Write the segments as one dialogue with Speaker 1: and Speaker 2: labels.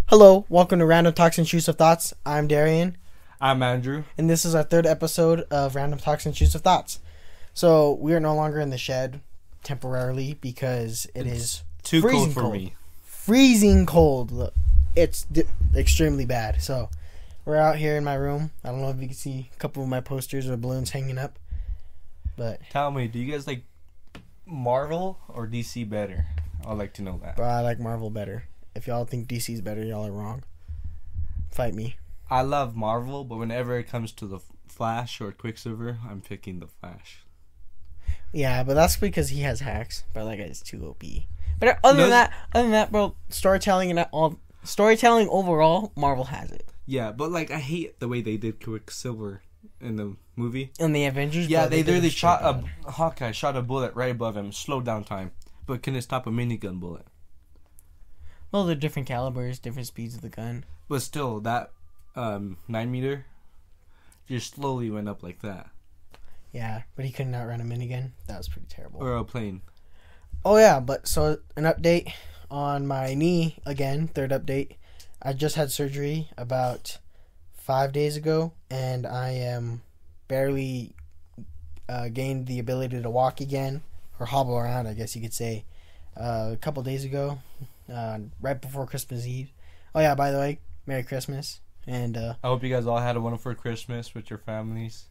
Speaker 1: Hello, welcome to Random Talks and Intrusive Thoughts. I'm Darian,
Speaker 2: I'm Andrew.
Speaker 1: and this is our third episode of Random Talks and Intrusive Thoughts. So we are no longer in the shed temporarily because it's is
Speaker 2: too cold for me.
Speaker 1: Freezing cold. Look, it's extremely bad. So we're out here in my room. I don't know if you can see a couple of my posters or balloons hanging up. But
Speaker 2: tell me, do you guys like Marvel or DC better? I'd like to know that.
Speaker 1: I like Marvel better. If y'all think DC's better, y'all are wrong. Fight me.
Speaker 2: I love Marvel, but whenever it comes to the Flash or Quicksilver, I'm picking the Flash.
Speaker 1: Yeah, but that's because he has hacks. But that guy's too OP. But other than that, bro, storytelling overall, Marvel has it.
Speaker 2: Yeah, but like I hate the way they did Quicksilver in the movie.
Speaker 1: In the Avengers,
Speaker 2: yeah, they literally shot Hawkeye shot a bullet right above him, slowed down time, but couldn't stop a minigun bullet.
Speaker 1: Well, they're different calibers, different speeds of the gun.
Speaker 2: But still, that 9-meter just slowly went up like that.
Speaker 1: Yeah, but he couldn't outrun a minigun. That was pretty terrible.
Speaker 2: Or a plane.
Speaker 1: Oh, yeah, but so an update on my knee again, third update. I just had surgery about 5 days ago, and I am barely gained the ability to walk again, or hobble around, I guess you could say, a couple days ago. Right before Christmas Eve. Oh yeah, by the way, Merry Christmas. And
Speaker 2: I hope you guys all had a wonderful Christmas with your families.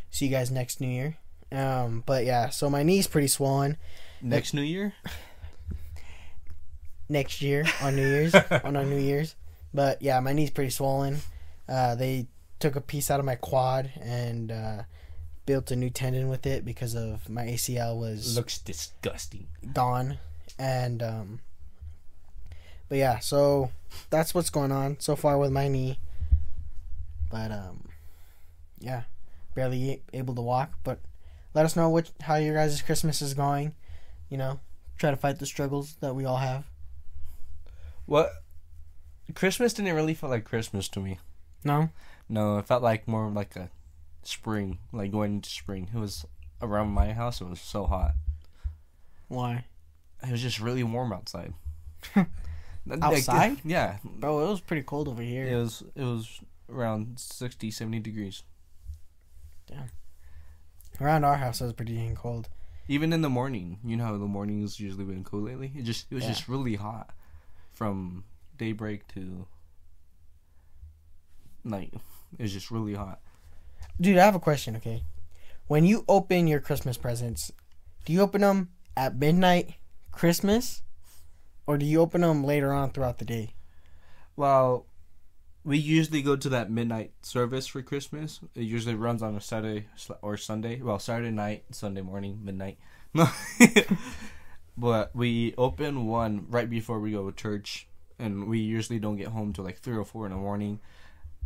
Speaker 1: See you guys next New Year. But yeah, so my knee's pretty swollen.
Speaker 2: Next New Year?
Speaker 1: Next year on New Year's. On our New Year's. But yeah, my knee's pretty swollen. They took a piece out of my quad and built a new tendon with it because of my ACL was
Speaker 2: looks disgusting.
Speaker 1: Gone. And but yeah, so that's what's going on so far with my knee. But yeah, barely able to walk. But let us know how your guys' Christmas is going. You know, try to fight the struggles that we all have.
Speaker 2: What? Christmas didn't really feel like Christmas to me.
Speaker 1: No?
Speaker 2: No, it felt like more like a spring, like going into spring. It was around my house. It was so hot.
Speaker 1: Why?
Speaker 2: It was just really warm outside.
Speaker 1: Outside?
Speaker 2: Like, yeah.
Speaker 1: Bro, it was pretty cold over here.
Speaker 2: It was around 60, 70 degrees.
Speaker 1: Damn. Around our house it was pretty dang cold.
Speaker 2: Even in the morning. You know how the morning's usually been cold lately? It was just really hot. From daybreak to night. It was just really hot.
Speaker 1: Dude, I have a question, okay? When you open your Christmas presents, do you open them at midnight Christmas? Or do you open them later on throughout the day?
Speaker 2: Well, we usually go to that midnight service for Christmas. It usually runs on a Saturday or Sunday. Well, Saturday night, Sunday morning, midnight. But we open one right before we go to church. And we usually don't get home till like 3 or 4 in the morning.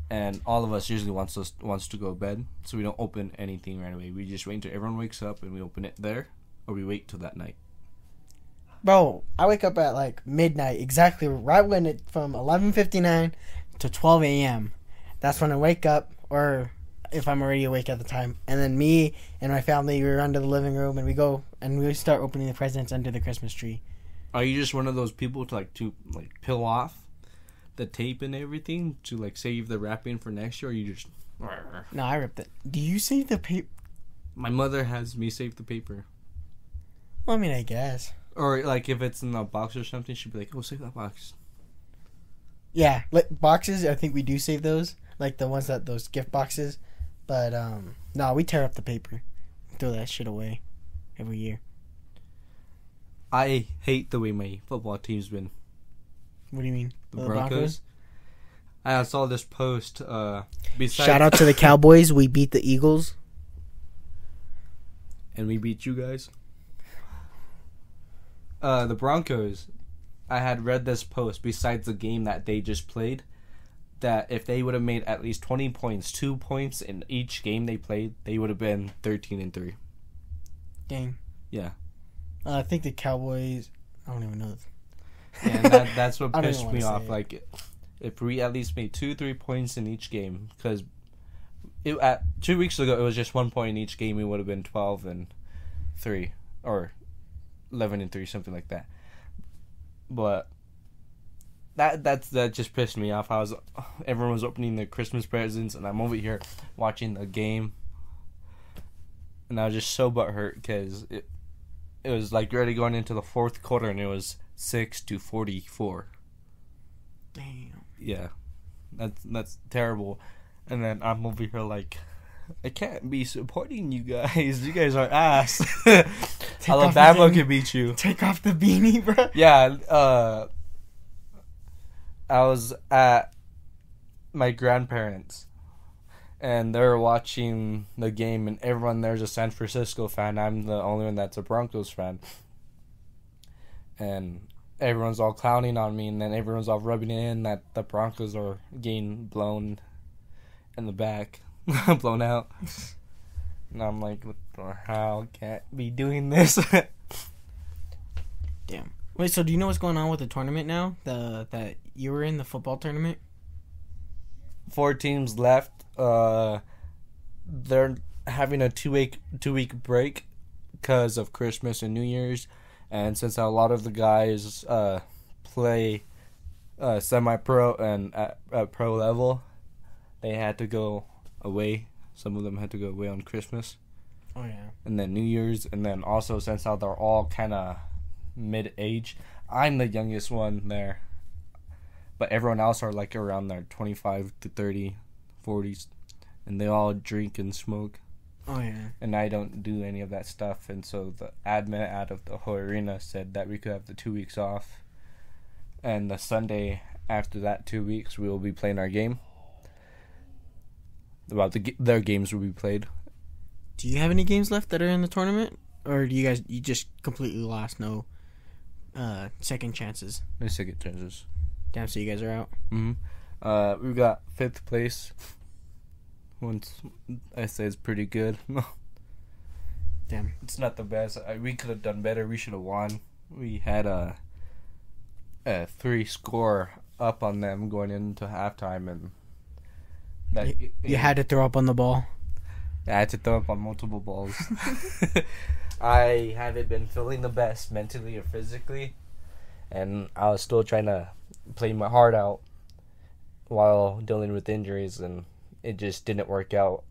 Speaker 2: And all of us usually wants to go to bed. So we don't open anything right away. We just wait until everyone wakes up and we open it there. Or we wait till that night.
Speaker 1: Bro, I wake up at like midnight, exactly right when it from 11:59 to 12 a.m. That's when I wake up, or if I'm already awake at the time. And then me and my family, we run to the living room and we go and we start opening the presents under the Christmas tree.
Speaker 2: Are you just one of those people to peel off the tape and everything to like save the wrapping for next year, or you just?
Speaker 1: No, I ripped it. Do you save the paper?
Speaker 2: My mother has me save the paper.
Speaker 1: Well, I mean, I guess.
Speaker 2: Or like if it's in a box or something, she'd be like, "Oh, save that box."
Speaker 1: Yeah, like boxes. I think we do save those, like the ones those gift boxes. But no, we tear up the paper, throw that shit away every year.
Speaker 2: I hate the way my football team's been.
Speaker 1: What do you mean?
Speaker 2: The Broncos. I saw this post.
Speaker 1: Shout out to the Cowboys. We beat the Eagles,
Speaker 2: and we beat you guys. The Broncos, I had read this post besides the game that they just played, that if they would have made at least 20 points, 2 points in each game they played, they would have been 13-3.
Speaker 1: Dang.
Speaker 2: Yeah.
Speaker 1: I think the Cowboys, I don't even know.
Speaker 2: Yeah, and that's what pissed me off. Like, if we at least made 2-3 points in each game, because 2 weeks ago it was just 1 point in each game, we would have been 12-3, or 11-3, something like that. But that just pissed me off. Everyone was opening their Christmas presents, and I'm over here watching the game, and I was just so butthurt because it was like already going into the fourth quarter, and it was 6-44.
Speaker 1: Damn.
Speaker 2: Yeah, that's terrible. And then I'm over here like, I can't be supporting you guys. You guys are ass. Alabama can beat you.
Speaker 1: Take off the beanie, bro.
Speaker 2: Yeah. I was at my grandparents, and they were watching the game, and everyone there's a San Francisco fan. I'm the only one that's a Broncos fan. And everyone's all clowning on me, and then everyone's all rubbing it in that the Broncos are getting blown in the back. Blown out. And I'm like, what the hell? Can't be doing this.
Speaker 1: Damn. Wait, so do you know what's going on with the tournament now? That you were in, the football tournament?
Speaker 2: 4 teams left. They're having a two week break because of Christmas and New Year's, and since a lot of the guys play semi-pro and at pro level, they had to go away. Some of them had to go away on Christmas.
Speaker 1: Oh yeah.
Speaker 2: And then New Year's, and then also since how they're all kind of mid-age, I'm the youngest one there, but everyone else are like around their 25 to 30, 40s, and they all drink and smoke.
Speaker 1: Oh yeah.
Speaker 2: And I don't do any of that stuff, and so the admin out of the whole arena said that we could have the 2 weeks off, and the Sunday after that 2 weeks we will be playing our game. Their games will be played.
Speaker 1: Do you have any games left that are in the tournament, or do you just completely lost? No second chances.
Speaker 2: No second chances.
Speaker 1: Damn, so you guys are out.
Speaker 2: Mm-hmm. We got 5th place. Once I say it's pretty good.
Speaker 1: Damn.
Speaker 2: It's not the best. We could have done better. We should have won. We had a 3-score up on them going into halftime, and
Speaker 1: you had to throw up on the ball.
Speaker 2: I had to throw up on multiple balls. I haven't been feeling the best mentally or physically, and I was still trying to play my heart out while dealing with injuries, and it just didn't work out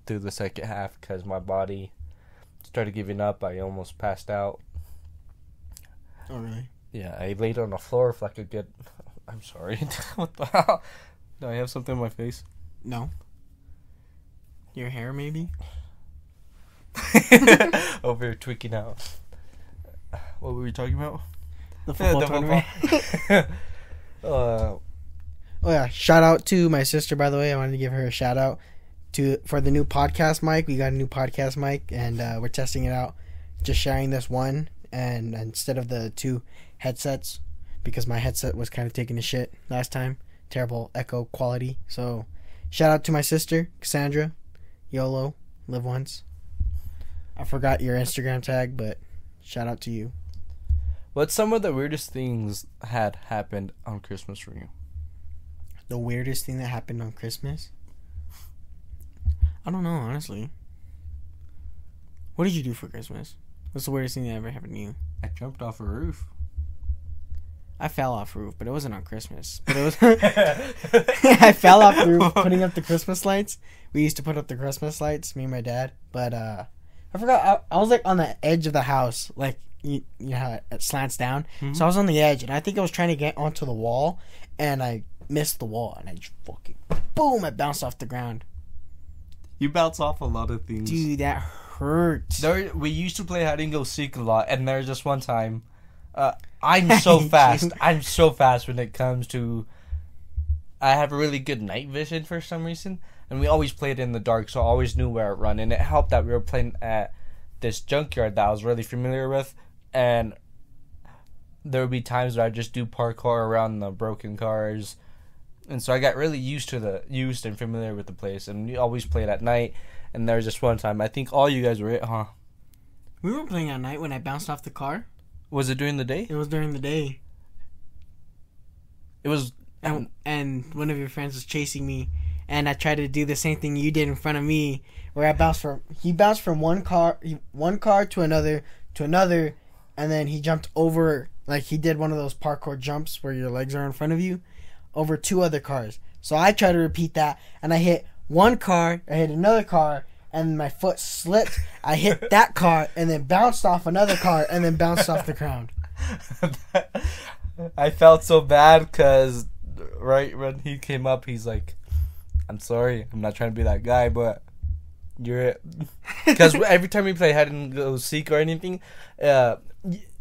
Speaker 2: through the second half because my body started giving up. I almost passed out.
Speaker 1: Oh, really?
Speaker 2: Yeah, I laid on the floor for like a good... I'm sorry. What the hell? Do I have something in my face?
Speaker 1: No. Your hair, maybe?
Speaker 2: Over here tweaking out. What were we talking about?
Speaker 1: The football tournament.
Speaker 2: Oh
Speaker 1: yeah, shout out to my sister, by the way. I wanted to give her a shout out for the new podcast mic. We got a new podcast mic, and we're testing it out. Just sharing this one, and instead of the 2 headsets, because my headset was kind of taking a shit last time. Terrible echo quality. So, shout out to my sister, Cassandra. YOLO, live once. I forgot your Instagram tag, but shout out to you.
Speaker 2: What's some of the weirdest things had happened on Christmas for you?
Speaker 1: The weirdest thing that happened on Christmas? I don't know, honestly. What did you do for Christmas? What's the weirdest thing that ever happened to you?
Speaker 2: I jumped off a roof.
Speaker 1: I fell off a roof, but it wasn't on Christmas. But it was. I fell off the roof putting up the Christmas lights. We used to put up the Christmas lights, me and my dad. But I forgot. I was like on the edge of the house, like you know how it slants down. Mm-hmm. So I was on the edge, and I think I was trying to get onto the wall, and I missed the wall, and I just fucking boom! I bounced off the ground.
Speaker 2: You bounce off a lot of things,
Speaker 1: dude. That hurt.
Speaker 2: We used to play hide and go seek a lot, and there's just one time. I'm so fast. I'm so fast when it comes to... I have a really good night vision for some reason. And we always played in the dark, so I always knew where to run. And it helped that we were playing at this junkyard that I was really familiar with. And there would be times where I'd just do parkour around the broken cars. And so I got really used and familiar with the place. And we always played at night. And there was just one time. I think all you guys were it, huh?
Speaker 1: We were playing at night when I bounced off the car.
Speaker 2: Was it during the day?
Speaker 1: It was during the day.
Speaker 2: It was...
Speaker 1: And one of your friends was chasing me, and I tried to do the same thing you did in front of me, where he bounced from one car to another, and then he jumped over Like, he did one of those parkour jumps where your legs are in front of you over 2 other cars. So I tried to repeat that, and I hit one car, I hit another car, and my foot slipped. I hit that car, and then bounced off another car, and then bounced off the ground.
Speaker 2: I felt so bad because right when he came up, he's like, I'm sorry, I'm not trying to be that guy, but you're it. Because every time we play hide and go seek or anything,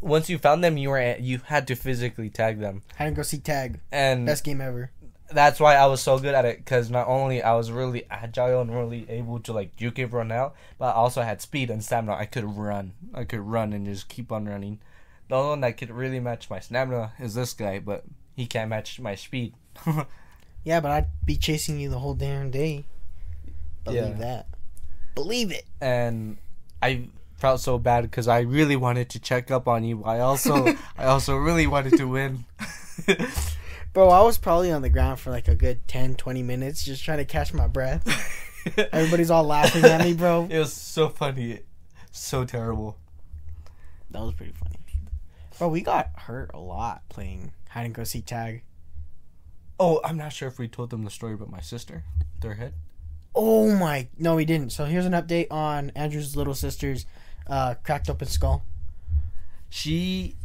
Speaker 2: once you found them, you had to physically tag them.
Speaker 1: Hide and go seek tag.
Speaker 2: And
Speaker 1: best game ever.
Speaker 2: That's why I was so good at it, because not only I was really agile and really able to like juke it, run out, but I also had speed and stamina. I could run and just keep on running. The only one that could really match my stamina is this guy, but he can't match my speed.
Speaker 1: Yeah, but I'd be chasing you the whole damn day. Believe that. Believe it.
Speaker 2: And I felt so bad because I really wanted to check up on you, but I also really wanted to win.
Speaker 1: Bro, I was probably on the ground for like a good 10, 20 minutes just trying to catch my breath. Everybody's all laughing at me, bro.
Speaker 2: It was so funny. So terrible.
Speaker 1: That was pretty funny. Bro, we got hurt a lot playing hide and go seek tag.
Speaker 2: Oh, I'm not sure if we told them the story about my sister, their head.
Speaker 1: Oh my, no, we didn't. So here's an update on Andrew's little sister's cracked open skull.
Speaker 2: She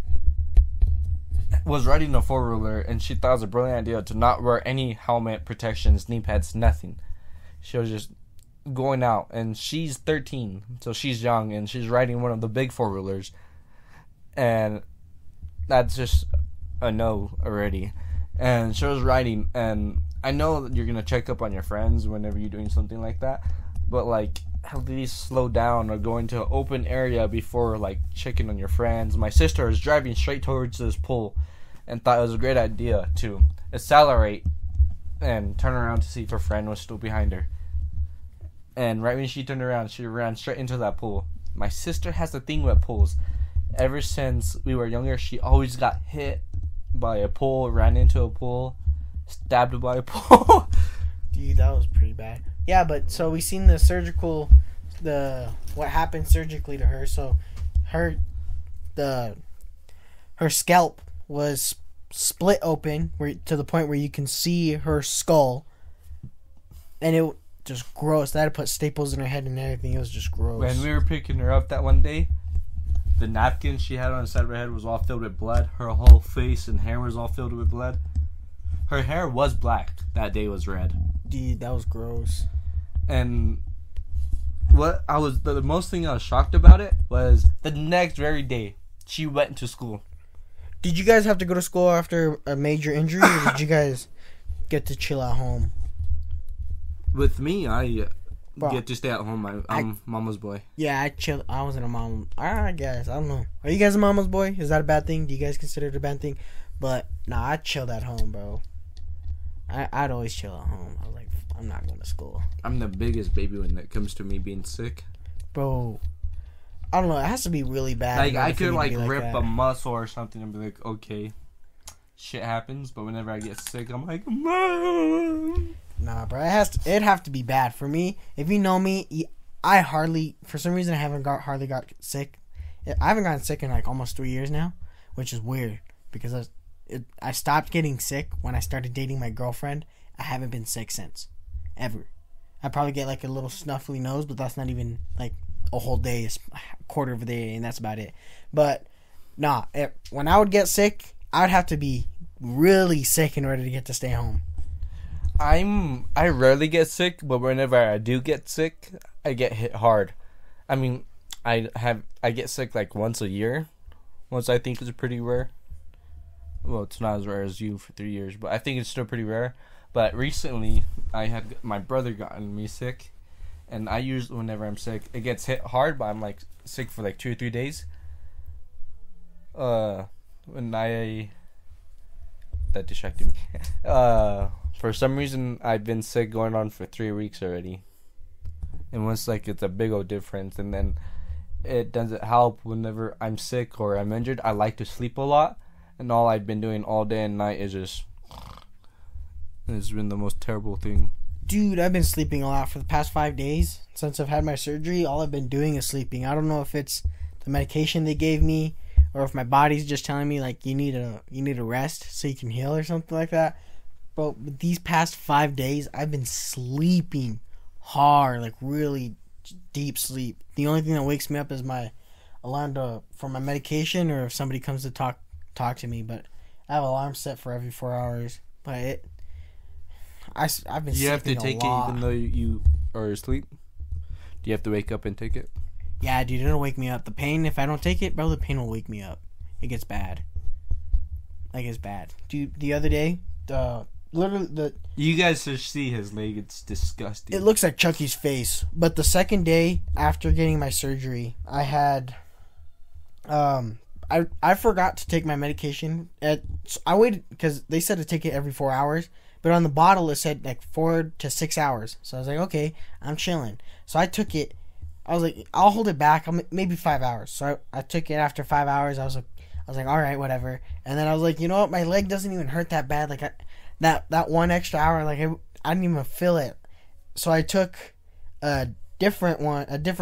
Speaker 2: was riding a 4-wheeler and she thought it was a brilliant idea to not wear any helmet, protections, knee pads, nothing. She was just going out, and she's 13, so she's young, and she's riding one of the big 4-wheelers, and that's just a no already. And she was riding, and I know that you're gonna check up on your friends whenever you're doing something like that, but like at least slow down or go into an open area before like checking on your friends. My sister was driving straight towards this pole and thought it was a great idea to accelerate and turn around to see if her friend was still behind her. And right when she turned around, she ran straight into that pool. My sister has a thing with pools. Ever since we were younger, she always got hit by a pole, ran into a pool, stabbed by a pole.
Speaker 1: Dude, that was pretty bad. Yeah, but so we seen what happened surgically to her. So her scalp was split open to the point where you can see her skull, and it just gross. They had to put staples in her head and everything. It was just gross.
Speaker 2: When we were picking her up that one day, the napkin she had on the side of her head was all filled with blood. Her whole face and hair was all filled with blood. Her hair was black. That day was red.
Speaker 1: Dude, that was gross.
Speaker 2: And what I was the most thing I was shocked about it was the next very day she went to school.
Speaker 1: Did you guys have to go to school after a major injury, or did you guys get to chill at home?
Speaker 2: With me, I get to stay at home. I'm mama's boy.
Speaker 1: Yeah, I chilled. I wasn't a mom. I guess. I don't know. Are you guys a mama's boy? Is that a bad thing? Do you guys consider it a bad thing? But, nah, I chilled at home, bro. I'd always chill at home. I was like, I'm not going to school.
Speaker 2: I'm the biggest baby when it comes to me being sick.
Speaker 1: Bro, I don't know. It has to be really bad.
Speaker 2: Like, I could, like rip a muscle or something and be like, okay, shit happens. But whenever I get sick, I'm like, Mom.
Speaker 1: Nah, bro. It'd have to be bad. For me, if you know me, for some reason, I haven't hardly got sick. I haven't gotten sick in like almost 3 years now, which is weird because I stopped getting sick when I started dating my girlfriend. I haven't been sick since. Ever. I probably get like a little snuffly nose, but that's not even like a whole day. It's a quarter of a day, and that's about it. But, nah, when I would get sick, I would have to be really sick in order to get to stay home.
Speaker 2: I rarely get sick, but whenever I do get sick, I get hit hard. I mean, I get sick like once a year, which I think is pretty rare. Well, it's not as rare as you for 3 years, but I think it's still pretty rare. But recently, I had my brother gotten me sick, and I usually, whenever I'm sick, it gets hit hard, but I'm like sick for like 2 or 3 days. That distracted me. For some reason, I've been sick going on for 3 weeks already. And once like it's a big old difference, and then it doesn't help whenever I'm sick or I'm injured. I like to sleep a lot, and all I've been doing all day and night is just. It's been the most terrible thing.
Speaker 1: Dude, I've been sleeping a lot for the past 5 days. Since I've had my surgery, all I've been doing is sleeping. I don't know if it's the medication they gave me or if my body's just telling me like you need a rest so you can heal or something like that. But these past 5 days, I've been sleeping hard, like really deep sleep. The only thing that wakes me up is my alarm for my medication, or if somebody comes to talk to me. But I have an alarm set for every 4 hours. But I've been.
Speaker 2: You have to
Speaker 1: sleeping
Speaker 2: take
Speaker 1: a lot.
Speaker 2: it even though you are asleep. Do you have to wake up and take it?
Speaker 1: Yeah, dude, it'll wake me up. The pain, if I don't take it, bro, the pain will wake me up. It gets bad. Like, it's bad. Dude, the other day, literally,
Speaker 2: You guys should see his leg. It's disgusting.
Speaker 1: it looks like Chucky's face. But the second day after getting my surgery, I had, I forgot to take my medication. I waited, because they said to take it every 4 hours. But on the bottle, it said, like, 4 to 6 hours. So I was like, okay, I'm chilling. So I took it. I was like, I'll hold it back. Maybe 5 hours. So I took it after 5 hours. I was like, all right, whatever. And then I was like, you know what? My leg doesn't even hurt that bad. Like that 1 extra hour, like I didn't even feel it. So I took a different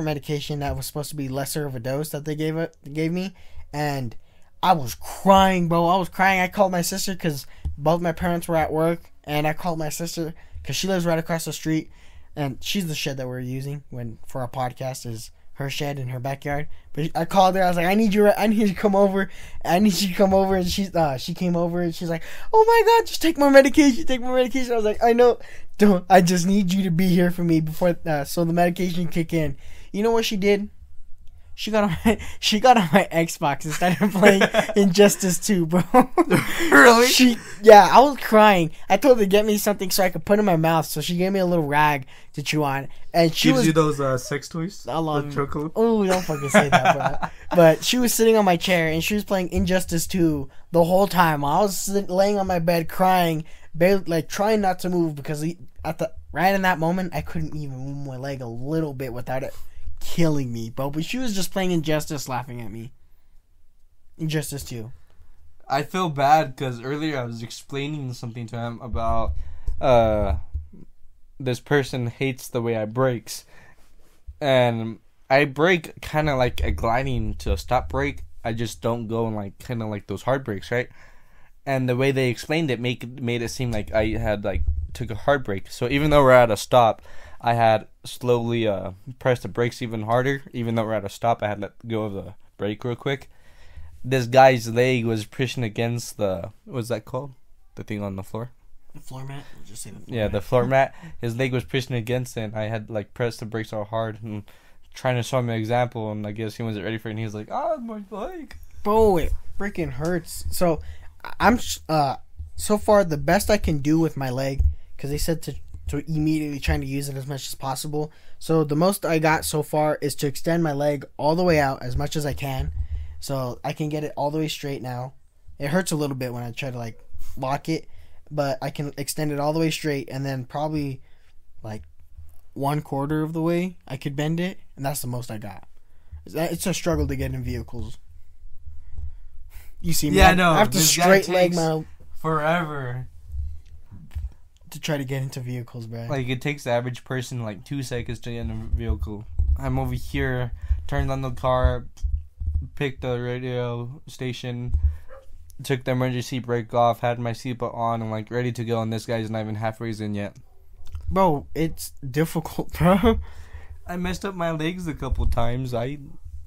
Speaker 1: medication that was supposed to be lesser of a dose that they gave me, and I was crying, bro. I was crying. I called my sister because both my parents were at work, and I called my sister because she lives right across the street. And she's the shed that we're using for our podcast is her shed in her backyard. But I called her. I was like, I need you to come over. And she came over and she's like, oh my God, just take my medication. Take my medication. I was like, I know. Don't. I just need you to be here for me before so the medication kick in. You know what she did? She got on my Xbox and started playing Injustice 2, bro.
Speaker 2: Really?
Speaker 1: I was crying. I told her to get me something so I could put in my mouth. So she gave me a little rag to chew on, and she
Speaker 2: gives you those sex toys.
Speaker 1: I love
Speaker 2: chocolate.
Speaker 1: Oh, don't fucking say that, bro. But she was sitting on my chair and she was playing Injustice 2 the whole time. I was laying on my bed crying, barely, like trying not to move because right in that moment I couldn't even move my leg a little bit without it killing me, bro. But she was just playing Injustice, laughing at me. Injustice 2.
Speaker 2: I feel bad because earlier I was explaining something to him about this person hates the way I brakes, and I brake kind of like a gliding to a stop brake. I just don't go in like kind of like those hard brakes, right? And the way they explained it made it seem like I had like took a hard brake. So even though we're at a stop, I had slowly pressed the brakes even harder. Even though we're at a stop, I had let go of the brake real quick. This guy's leg was pushing against what's that called? The thing on the floor?
Speaker 1: The floor mat? Just say the floor
Speaker 2: Yeah,
Speaker 1: mat.
Speaker 2: the floor mat. His leg was pushing against it, and I had like pressed the brakes all hard and trying to show him an example, and I guess he wasn't ready for it, and he was like, my leg.
Speaker 1: Bro, it freaking hurts. So, I'm so far the best I can do with my leg, because they said to immediately trying to use it as much as possible. So the most I got so far is to extend my leg all the way out as much as I can, so I can get it all the way straight now. It hurts a little bit when I try to like lock it, but I can extend it all the way straight, and then probably like 1/4 of the way I could bend it, and that's the most I got. It's a struggle to get in vehicles. You see me?
Speaker 2: Yeah, no.
Speaker 1: I have to straight leg my
Speaker 2: forever
Speaker 1: to try to get into vehicles, bro.
Speaker 2: Like, it takes the average person like 2 seconds to get in a vehicle. I'm over here, turned on the car, picked the radio station, took the emergency brake off, had my seatbelt on, and like ready to go, and this guy's not even halfway in yet.
Speaker 1: Bro, it's difficult, bro.
Speaker 2: I messed up my legs a couple times. I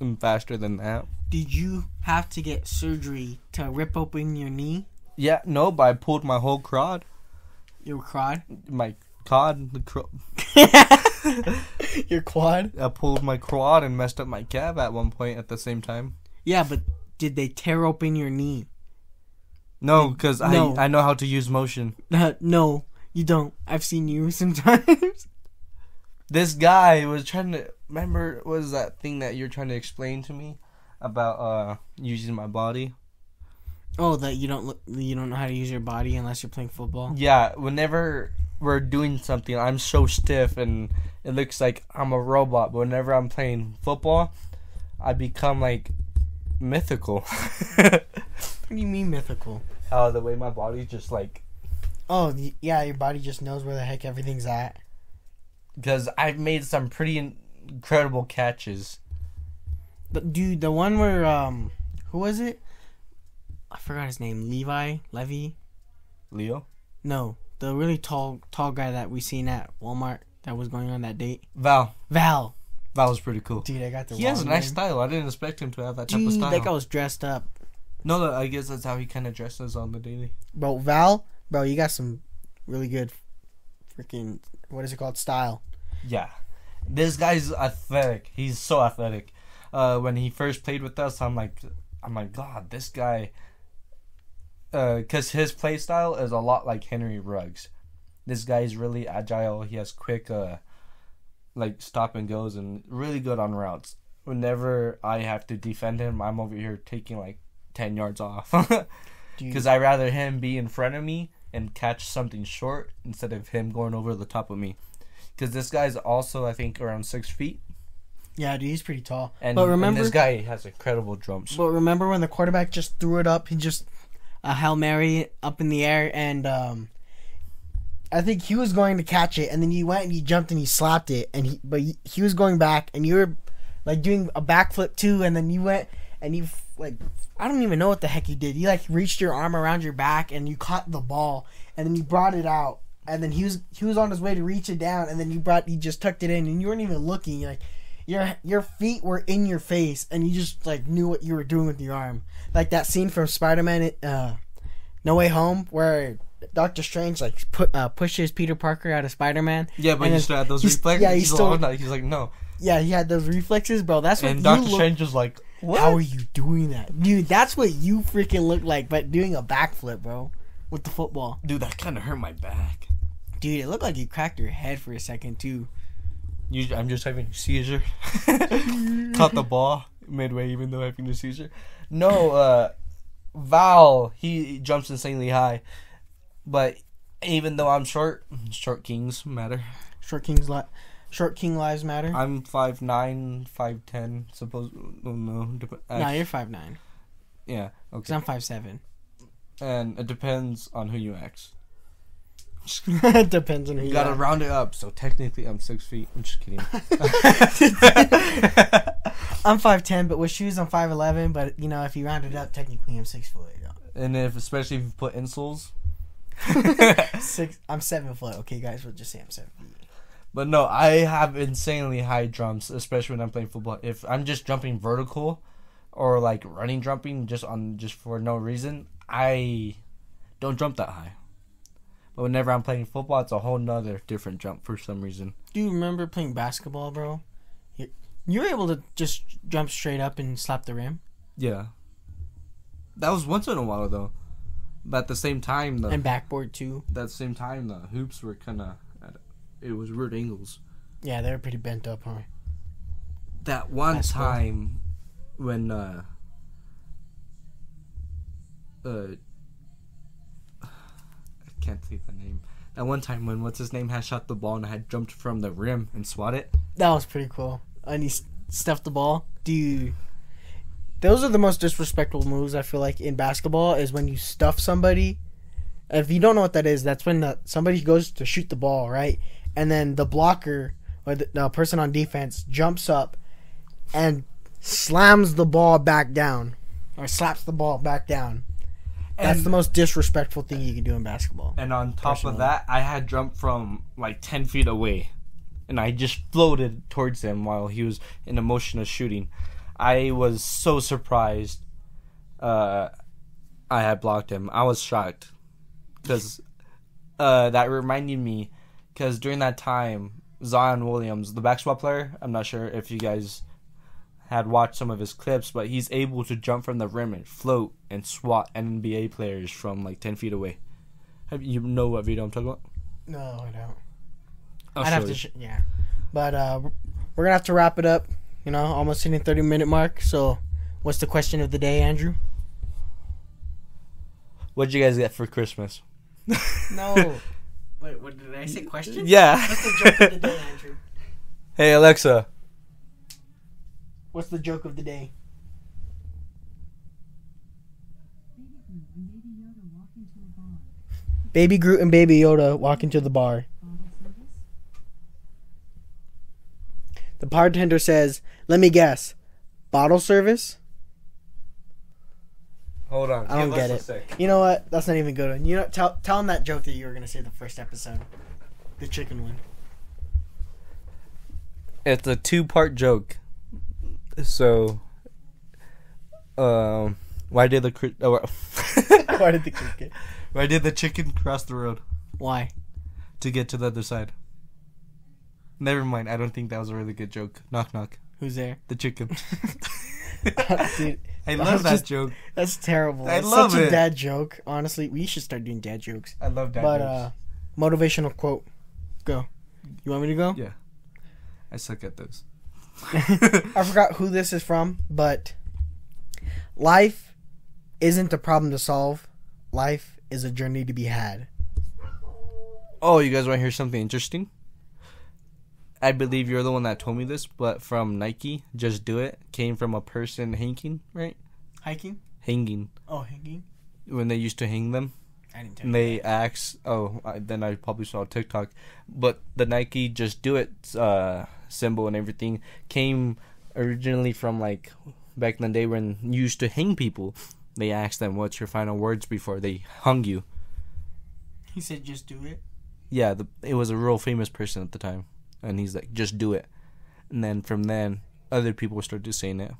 Speaker 2: am faster than that.
Speaker 1: Did you have to get surgery to rip open your knee?
Speaker 2: Yeah, no, but I pulled my whole crod.
Speaker 1: Your quad?
Speaker 2: My quad.
Speaker 1: Your quad?
Speaker 2: I pulled my quad and messed up my calf at one point at the same time.
Speaker 1: Yeah, but did they tear open your knee?
Speaker 2: No, because
Speaker 1: No.
Speaker 2: I know how to use motion.
Speaker 1: No, you don't. I've seen you sometimes.
Speaker 2: This guy was trying to... Remember, what was that thing that you're trying to explain to me? About using my body?
Speaker 1: Oh, that you don't know how to use your body unless you're playing football?
Speaker 2: Yeah, whenever we're doing something, I'm so stiff and it looks like I'm a robot. But whenever I'm playing football, I become like mythical.
Speaker 1: What do you mean mythical?
Speaker 2: The way my body's just like...
Speaker 1: Oh, yeah, your body just knows where the heck everything's at.
Speaker 2: Because I've made some pretty incredible catches.
Speaker 1: But dude, the one where who was it? I forgot his name. Levy.
Speaker 2: Leo?
Speaker 1: No, the really tall guy that we seen at Walmart that was going on that date.
Speaker 2: Val.
Speaker 1: Val
Speaker 2: was pretty cool.
Speaker 1: Dude, I got the.
Speaker 2: He has a nice
Speaker 1: name.
Speaker 2: style. I didn't expect him to have that type of
Speaker 1: Dude,
Speaker 2: style.
Speaker 1: that guy was dressed up.
Speaker 2: No, I guess that's how he kind of dresses on the daily.
Speaker 1: Bro, Val, you got some really good freaking, what is it called, style.
Speaker 2: Yeah. This guy's athletic. He's so athletic. When he first played with us, I'm like, God, this guy... Because his play style is a lot like Henry Ruggs. This guy's really agile. He has quick, stop and goes and really good on routes. Whenever I have to defend him, I'm over here taking, 10 yards off. Because I'd rather him be in front of me and catch something short instead of him going over the top of me. Because this guy's also, I think, around 6 feet.
Speaker 1: Yeah, dude, he's pretty tall.
Speaker 2: And,
Speaker 1: but remember,
Speaker 2: and this guy has incredible jumps.
Speaker 1: But remember when the quarterback just threw it up? He just a Hail Mary up in the air, and I think he was going to catch it, and then he went and he jumped and he slapped it, and he was going back, and you were doing a backflip too, and then you went and you I don't even know what the heck you did. You reached your arm around your back and you caught the ball, and then you brought it out, and then he was on his way to reach it down, and then you just tucked it in, and you weren't even looking. Your feet were in your face, and you just knew what you were doing with your arm. Like that scene from Spider-Man No Way Home where Doctor Strange pushes Peter Parker out of Spider-Man.
Speaker 2: Yeah, but he still had those reflexes.
Speaker 1: Yeah,
Speaker 2: he's like, no.
Speaker 1: Yeah, he had those reflexes, bro. That's what.
Speaker 2: And Doctor Strange was like, what?
Speaker 1: How are you doing that, dude? That's what you freaking look like, but doing a backflip, bro, with the football.
Speaker 2: Dude, that kind of hurt my back.
Speaker 1: Dude, it looked like you cracked your head for a second too.
Speaker 2: I'm just having a seizure. Caught the ball midway, even though having a seizure. No, Val, he jumps insanely high, but even though I'm short kings matter.
Speaker 1: Short king lives matter.
Speaker 2: I'm 5'9", 5'10", no.
Speaker 1: Nah, you're 5'9".
Speaker 2: Yeah, okay.
Speaker 1: 'Cause I'm 5'7".
Speaker 2: And it depends on who you ask.
Speaker 1: It depends on who
Speaker 2: you gotta round it up, so technically I'm 6 feet. I'm just kidding.
Speaker 1: I'm 5'10", but with shoes I'm 5'11". But if you round it up, technically I'm 6 foot.
Speaker 2: And especially if you put insoles.
Speaker 1: I'm 7 foot. Okay, guys, we'll just say I'm 7 feet.
Speaker 2: But no, I have insanely high jumps, especially when I'm playing football. If I'm just jumping vertical, or running jumping just for no reason, I don't jump that high. But whenever I'm playing football, it's a whole nother different jump for some reason.
Speaker 1: Do you remember playing basketball, bro? You were able to just jump straight up and slap the rim?
Speaker 2: Yeah. That was once in a while, though. But at the same time,
Speaker 1: and backboard, too.
Speaker 2: At the same time, the hoops were kind of... It was weird angles.
Speaker 1: Yeah, they were pretty bent up, huh?
Speaker 2: That one time when... I can't think the name. That one time when what's-his-name had shot the ball and I had jumped from the rim and swat it.
Speaker 1: That was pretty cool. And he stuffed the ball. Those are the most disrespectful moves, I feel like, in basketball, is when you stuff somebody. If you don't know what that is, that's when somebody goes to shoot the ball, right? And then the blocker, or the person on defense, jumps up and slams the ball back down. Or slaps the ball back down. That's the most disrespectful thing you can do in basketball.
Speaker 2: And on top of that, I had jumped from 10 feet away. And I just floated towards him while he was in a motion of shooting. I was so surprised I had blocked him. I was shocked. Because that reminded me, because during that time, Zion Williams, the basketball player, I'm not sure if you guys had watched some of his clips, but he's able to jump from the rim and float and swat NBA players from 10 feet away. You know what video I'm talking about?
Speaker 1: No, I don't.
Speaker 2: I'd have to
Speaker 1: yeah. But we're going to have to wrap it up. Almost hitting 30-minute mark. So, what's the question of the day, Andrew?
Speaker 2: What'd you guys get for Christmas?
Speaker 1: No. Wait, what did I say? Question?
Speaker 2: Yeah.
Speaker 1: What's the joke of the day, Andrew?
Speaker 2: Hey, Alexa.
Speaker 1: What's the joke of the day? Baby Groot and Baby Yoda walk into the bar. The bartender says, "Let me guess, bottle service?"
Speaker 2: Hold on.
Speaker 1: I don't get it. You know what? That's not even good. You know, tell him that joke that you were gonna say the first episode, the chicken one.
Speaker 2: It's a 2-part joke. So, why did the
Speaker 1: Why did the cricket?
Speaker 2: Why did the chicken cross the road?
Speaker 1: Why?
Speaker 2: To get to the other side. Never mind. I don't think that was a really good joke. Knock knock.
Speaker 1: Who's there?
Speaker 2: The chicken.
Speaker 1: Dude,
Speaker 2: I love that joke.
Speaker 1: That's terrible.
Speaker 2: I
Speaker 1: It's
Speaker 2: love
Speaker 1: such
Speaker 2: it.
Speaker 1: a dad joke. Honestly, we should start doing dad jokes.
Speaker 2: I love that.
Speaker 1: But motivational quote. Go. You want me to go?
Speaker 2: Yeah. I suck at those.
Speaker 1: I forgot who this is from, but life isn't a problem to solve. Life is a journey to be had.
Speaker 2: Oh, you guys want to hear something interesting? I believe you're the one that told me this, but from Nike, Just Do It came from a person hanging, right?
Speaker 1: Hiking?
Speaker 2: Hanging.
Speaker 1: Oh, hanging?
Speaker 2: When they used to hang them.
Speaker 1: I didn't tell
Speaker 2: And
Speaker 1: you.
Speaker 2: they asked, then I probably saw TikTok, but the Nike Just Do It symbol and everything came originally from like back in the day when you used to hang people. They asked them, what's your final words before they hung you?
Speaker 1: He said, just do it.
Speaker 2: Yeah, it was a real famous person at the time. And he's like, just do it. And then from then, other people started saying it.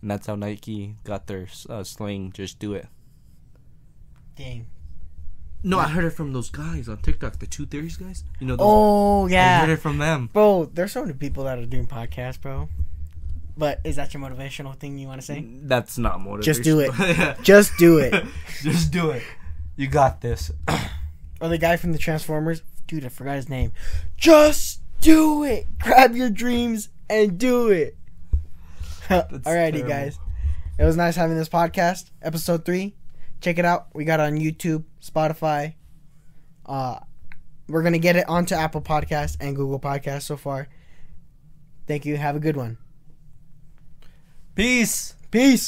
Speaker 2: And that's how Nike got their slang, just do it.
Speaker 1: Dang.
Speaker 2: No, I heard it from those guys on TikTok, the Two Theories guys. You know those?
Speaker 1: Oh,
Speaker 2: I
Speaker 1: yeah.
Speaker 2: heard it from them.
Speaker 1: Bro, there's so many people that are doing podcasts, bro. But is that your motivational thing you want to say?
Speaker 2: That's not motivation.
Speaker 1: Just do it. Just do it.
Speaker 2: Just do it. You got this.
Speaker 1: Or the guy from the Transformers. Dude, I forgot his name. Just do it. Grab your dreams and do it. Alrighty,
Speaker 2: terrible.
Speaker 1: guys. It was nice having this podcast. Episode 3. Check it out. We got it on YouTube, Spotify. We're going to get it onto Apple Podcasts and Google Podcasts so far. Thank you. Have a good one.
Speaker 2: Peace.
Speaker 1: Peace.